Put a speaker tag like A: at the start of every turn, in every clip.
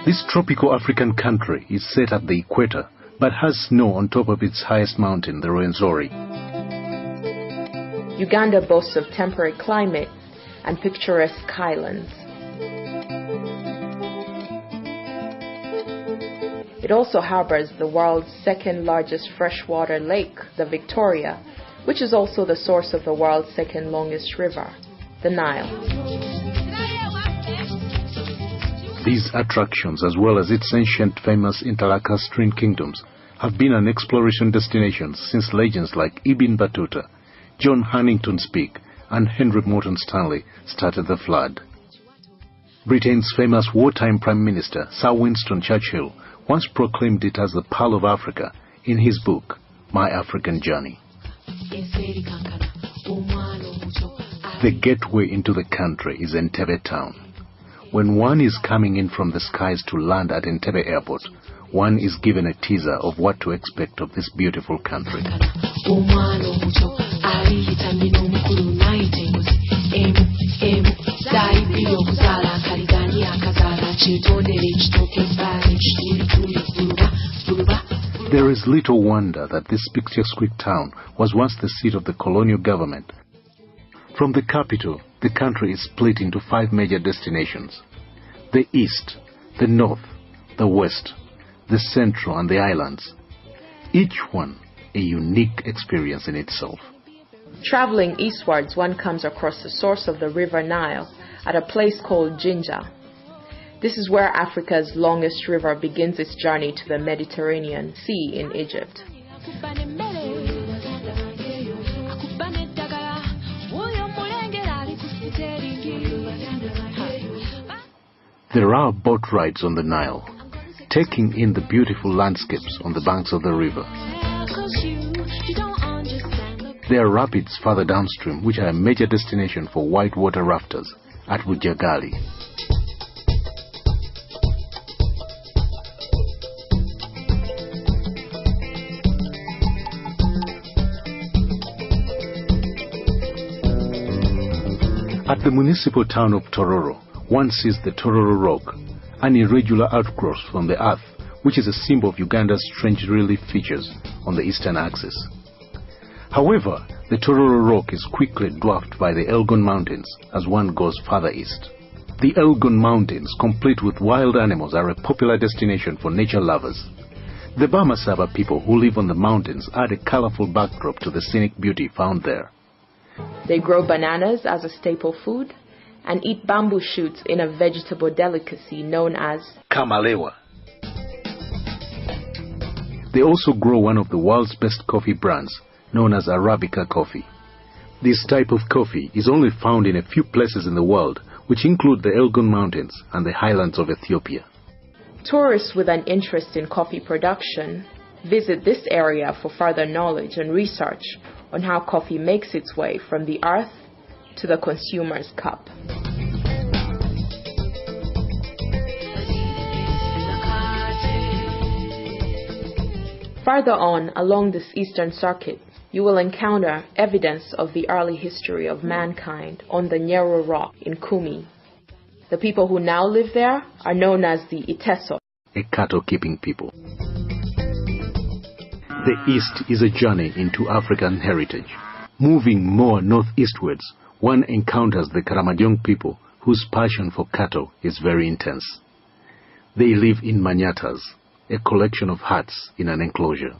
A: This tropical African country is set at the equator, but has snow on top of its highest mountain, the Rwenzori.
B: Uganda boasts of temperate climate and picturesque highlands. It also harbors the world's second largest freshwater lake, the Victoria, which is also the source of the world's second longest river, the Nile.
A: These attractions, as well as its ancient famous interlacustrine kingdoms, have been an exploration destination since legends like Ibn Battuta, John Huntington Speke, and Henry Morton Stanley started the flood. Britain's famous wartime Prime Minister, Sir Winston Churchill, once proclaimed it as the Pearl of Africa in his book, My African Journey. The gateway into the country is Entebbe town. When one is coming in from the skies to land at Entebbe Airport, one is given a teaser of what to expect of this beautiful country. There is little wonder that this picturesque town was once the seat of the colonial government. From the capital, the country is split into 5 major destinations: the east, the north, the west, the central, and the islands. Each one a unique experience in itself.
B: Traveling eastwards, one comes across the source of the River Nile at a place called Jinja. This is where Africa's longest river begins its journey to the Mediterranean Sea in Egypt.
A: There are boat rides on the Nile, taking in the beautiful landscapes on the banks of the river. There are rapids further downstream, which are a major destination for whitewater rafters at Bujagali. At the municipal town of Tororo, one sees the Tororo Rock, an irregular outgrowth from the earth, which is a symbol of Uganda's strange relief features on the eastern axis. However, the Tororo Rock is quickly dwarfed by the Elgon Mountains as one goes further east. The Elgon Mountains, complete with wild animals, are a popular destination for nature lovers. The Bamasaba people who live on the mountains add a colorful backdrop to the scenic beauty found there.
B: They grow bananas as a staple food and eat bamboo shoots in a vegetable delicacy known as
A: kamalewa. They also grow one of the world's best coffee brands, known as Arabica coffee. This type of coffee is only found in a few places in the world, which include the Elgon Mountains and the highlands of Ethiopia.
B: Tourists with an interest in coffee production visit this area for further knowledge and research on how coffee makes its way from the earth to the consumer's cup. Further on along this eastern circuit, you will encounter evidence of the early history of mankind on the Nyero Rock in Kumi. The people who now live there are known as the Iteso,
A: a cattle-keeping people. The east is a journey into African heritage. Moving more northeastwards, one encounters the Karamojong people, whose passion for cattle is very intense. They live in manyatas, a collection of huts in an enclosure.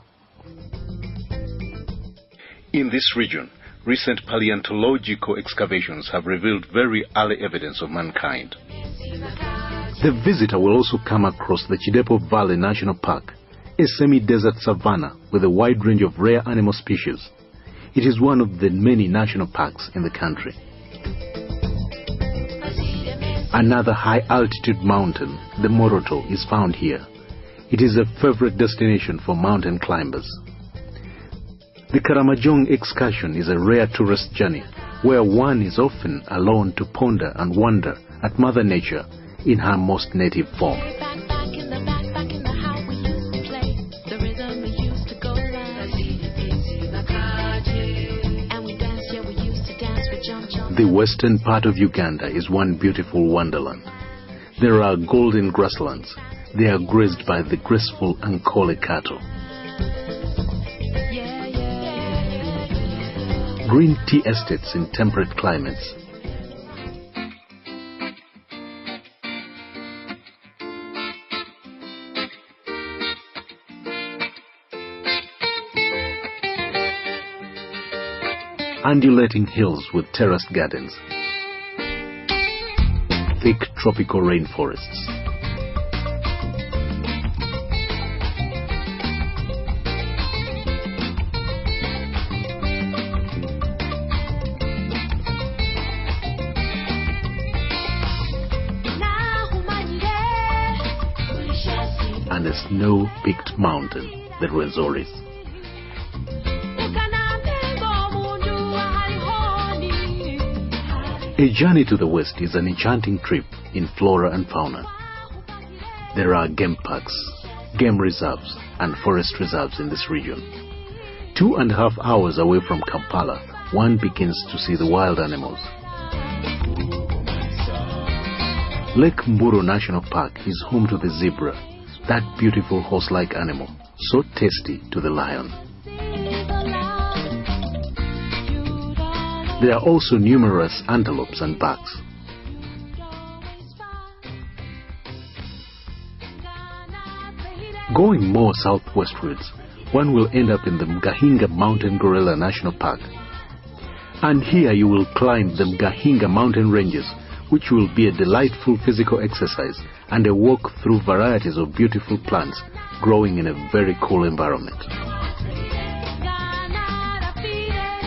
A: In this region, recent paleontological excavations have revealed very early evidence of mankind. The visitor will also come across the Chidepo Valley National Park, a semi-desert savanna with a wide range of rare animal species. It is one of the many national parks in the country. Another high-altitude mountain, the Moroto, is found here. It is a favorite destination for mountain climbers. The Karamojong excursion is a rare tourist journey where one is often alone to ponder and wonder at Mother Nature in her most native form. The western part of Uganda is one beautiful wonderland. There are golden grasslands. They are grazed by the graceful Ankole cattle. Green tea estates in temperate climates. Undulating hills with terraced gardens. Thick tropical rainforests. And a snow-peaked mountain, the Rwenzori's. A journey to the west is an enchanting trip in flora and fauna. There are game parks, game reserves, and forest reserves in this region. 2.5 hours away from Kampala, one begins to see the wild animals. Lake Mburo National Park is home to the zebra, that beautiful horse-like animal, so tasty to the lion. There are also numerous antelopes and bucks. Going more southwestwards, one will end up in the Mgahinga Mountain Gorilla National Park. And here you will climb the Mgahinga mountain ranges, which will be a delightful physical exercise and a walk through varieties of beautiful plants growing in a very cool environment.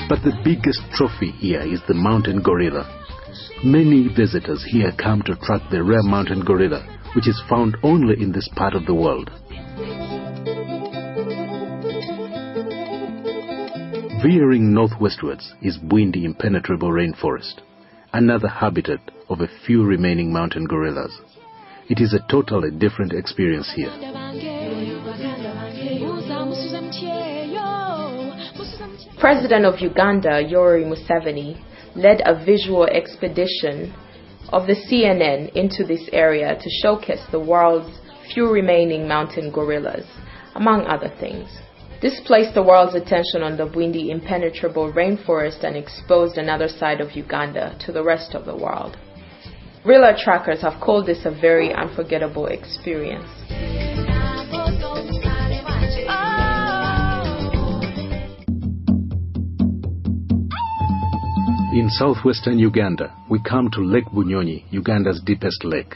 A: But the biggest trophy here is the mountain gorilla. Many visitors here come to track the rare mountain gorilla, which is found only in this part of the world. Veering northwestwards is Bwindi Impenetrable Rainforest, another habitat of a few remaining mountain gorillas. It is a totally different experience here.
B: President of Uganda, Yoweri Museveni, led a visual expedition of the CNN into this area to showcase the world's few remaining mountain gorillas, among other things. This placed the world's attention on the Bwindi Impenetrable Rainforest and exposed another side of Uganda to the rest of the world. Gorilla trackers have called this a very unforgettable experience.
A: In southwestern Uganda, we come to Lake Bunyonyi, Uganda's deepest lake.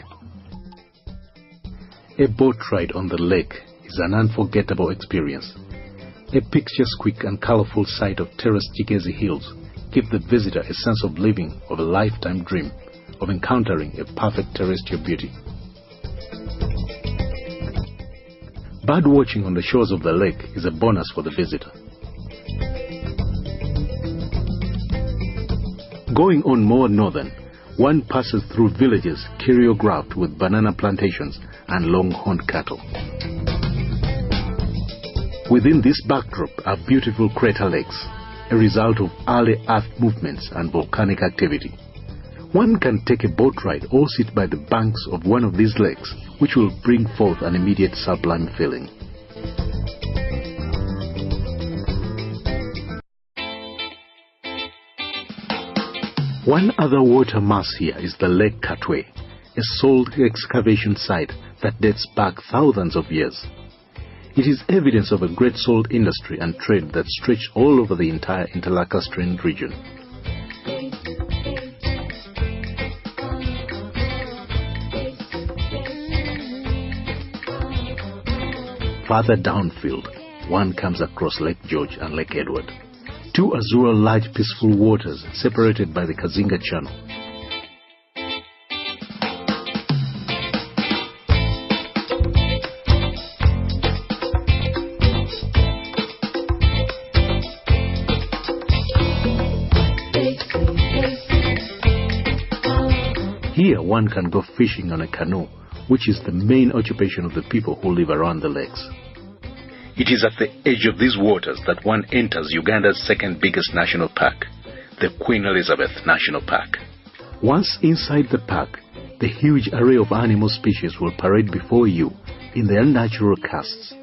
A: A boat ride on the lake is an unforgettable experience. A picturesque and colorful sight of terraced Chigezi hills give the visitor a sense of living of a lifetime dream of encountering a perfect terrestrial beauty. Bird watching on the shores of the lake is a bonus for the visitor. Going on more northern, one passes through villages choreographed with banana plantations and long-horned cattle. Within this backdrop are beautiful crater lakes, a result of early earth movements and volcanic activity. One can take a boat ride or sit by the banks of one of these lakes, which will bring forth an immediate sublime feeling. One other water mass here is the Lake Katwe, a salt excavation site that dates back thousands of years. It is evidence of a great salt industry and trade that stretched all over the entire interlacustrine region. Further downfield, one comes across Lake George and Lake Edward, two azure large peaceful waters separated by the Kazinga Channel. Here one can go fishing on a canoe, which is the main occupation of the people who live around the lakes. It is at the edge of these waters that one enters Uganda's second biggest national park, the Queen Elizabeth National Park. Once inside the park, The huge array of animal species will parade before you in their natural casts,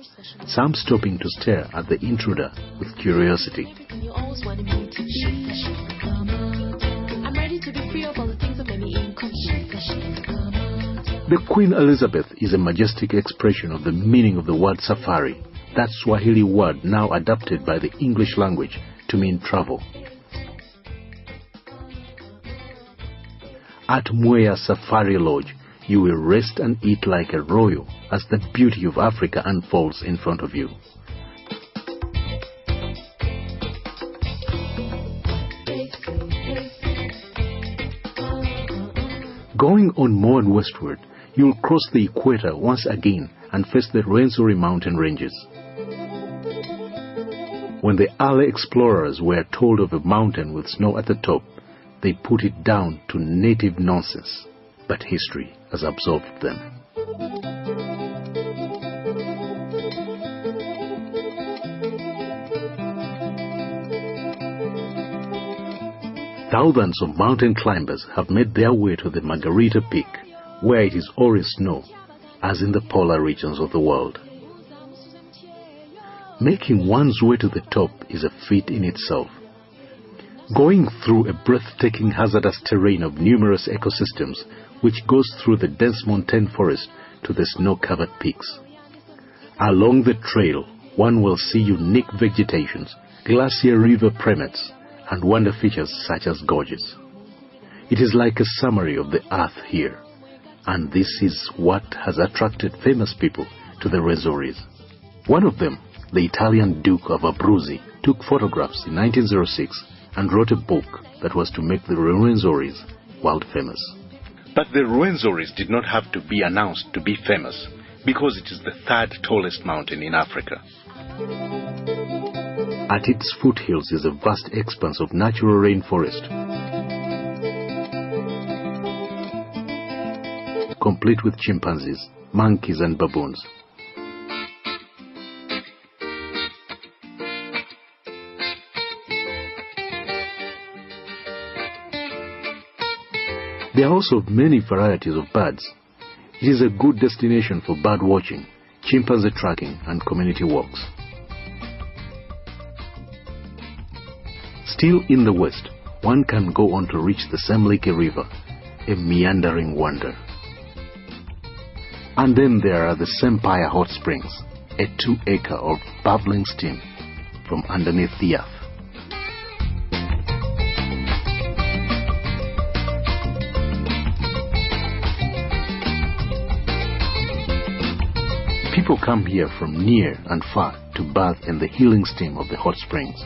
A: some stopping to stare at the intruder with curiosity. The Queen Elizabeth is a majestic expression of the meaning of the word safari, that Swahili word now adapted by the English language to mean travel. At Mwea Safari Lodge, you will rest and eat like a royal as the beauty of Africa unfolds in front of you. Going on more westward, you'll cross the equator once again and face the Rwenzori mountain ranges. When the early explorers were told of a mountain with snow at the top, they put it down to native nonsense, but history has absorbed them. Thousands of mountain climbers have made their way to the Margarita Peak, where it is always snow, as in the polar regions of the world. Making one's way to the top is a feat in itself. Going through a breathtaking hazardous terrain of numerous ecosystems which goes through the dense montane forest to the snow-covered peaks. Along the trail, one will see unique vegetations, glacier river primates, and wonder features such as gorges. It is like a summary of the earth here, and this is what has attracted famous people to the Rwenzori. One of them, the Italian Duke of Abruzzi, took photographs in 1906 and wrote a book that was to make the Rwenzori world famous. But the Rwenzori did not have to be announced to be famous, because it is the third tallest mountain in Africa. At its foothills is a vast expanse of natural rainforest, complete with chimpanzees, monkeys and baboons. There are also many varieties of birds. It is a good destination for bird watching, chimpanzee tracking and community walks. Still in the west, one can go on to reach the Semliki River, a meandering wonder. And then there are the Sempire Hot Springs, a 2-acre of bubbling steam from underneath the earth. People come here from near and far to bathe in the healing steam of the hot springs.